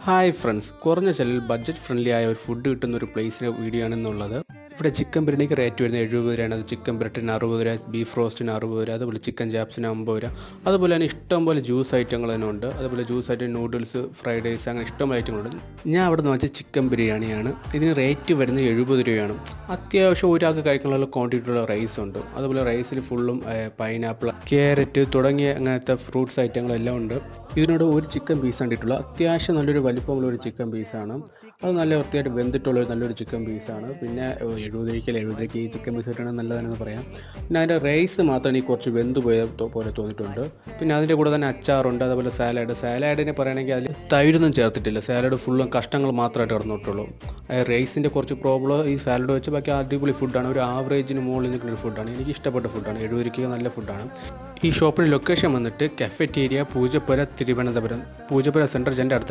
Hi friends, കുറഞ്ഞ ചെലവിൽ budget friendly ആയ ഒരു ഫുഡ് കിട്ടുന്ന ഒരു പ്ലേസിൻ്റെ വീഡിയോ ആണെന്നുള്ളത്. ഇവിടെ ചിക്കൻ ബിരിയാണിക്ക് റേറ്റ് വരുന്നത് 70 രൂപയാണ്. അത് ചിക്കൻ ബ്രെഡിന് 60 രൂപ, ബീഫ് റോസ്റ്റിന് 60 രൂപ, അതുപോലെ ചിക്കൻ ചാപ്സിന് 50 രൂപ. അതുപോലെ തന്നെ ഇഷ്ടംപോലെ ജ്യൂസ് ഐറ്റങ്ങൾ തന്നെ ഉണ്ട്. അതുപോലെ juice item, noodles, fried rice, അങ്ങനെ ഇഷ്ടംപോലെ ഐറ്റങ്ങളുണ്ട്. ഞാൻ അവിടെ നിന്ന് വെച്ചാൽ ചിക്കൻ ബിരിയാണിയാണ്. ഇതിന് റേറ്റ് വരുന്നത് 70 രൂപയാണ്. അത്യാവശ്യം ഒരാൾക്ക് കഴിക്കാനുള്ള ക്വാണ്ടിറ്റിയുള്ള റൈസ് ഉണ്ട്. അതുപോലെ റൈസിൽ ഫുള്ളും പൈനാപ്പിൾ, ക്യാരറ്റ് തുടങ്ങിയ അങ്ങനത്തെ ഫ്രൂട്ട്സ് ഐറ്റങ്ങളെല്ലാം ഉണ്ട്. ഇതിനോട് ഒരു ചിക്കൻ പീസ് കണ്ടിട്ടുള്ള അത്യാവശ്യം നല്ലൊരു വലിപ്പമുള്ള ഒരു ചിക്കൻ പീസാണ്. അത് നല്ല വൃത്തിയായിട്ട് വെന്തിട്ടുള്ളൊരു നല്ലൊരു ചിക്കൻ പീസാണ്. പിന്നെ 70 ഈ ചിക്കൻ പീസ് കിട്ടണമെങ്കിൽ നല്ലതാണെന്ന് പറയാം. പിന്നെ അതിൻ്റെ റൈസ് മാത്രം എനിക്ക് കുറച്ച് വെന്ത് പോയ പോലെ തോന്നിയിട്ടുണ്ട്. പിന്നെ അതിൻ്റെ കൂടെ തന്നെ അച്ചാറുണ്ട്, അതുപോലെ സാലഡിനെ പറയുകയാണെങ്കിൽ അതിൽ തൈരൊന്നും ചേർത്തിട്ടില്ല. സാലഡ് ഫുള്ളും കഷ്ണങ്ങൾ മാത്രമായിട്ട് ഇറന്നിട്ടുള്ളൂ. റൈസിൻ്റെ കുറച്ച് പ്രോബ്ലം ഈ സാലഡ് വെച്ച്, ബാക്കി അടിപൊളി ഫുഡാണ്. ഒരു ആവറേജിന് മുകളിൽ നിൽക്കുന്ന ഒരു ഫുഡാണ്. എനിക്ക് ഇഷ്ടപ്പെട്ട ഫുഡാണ്. 70 നല്ല ഫുഡാണ്. ഈ ഷോപ്പിൻ്റെ ലൊക്കേഷൻ വന്നിട്ട് കഫറ്റേരിയ പൂജപ്പുര, തിരുവനന്തപുരം. പൂജപ്പുര സെൻട്രൽ ജൻ്റെ അടുത്ത്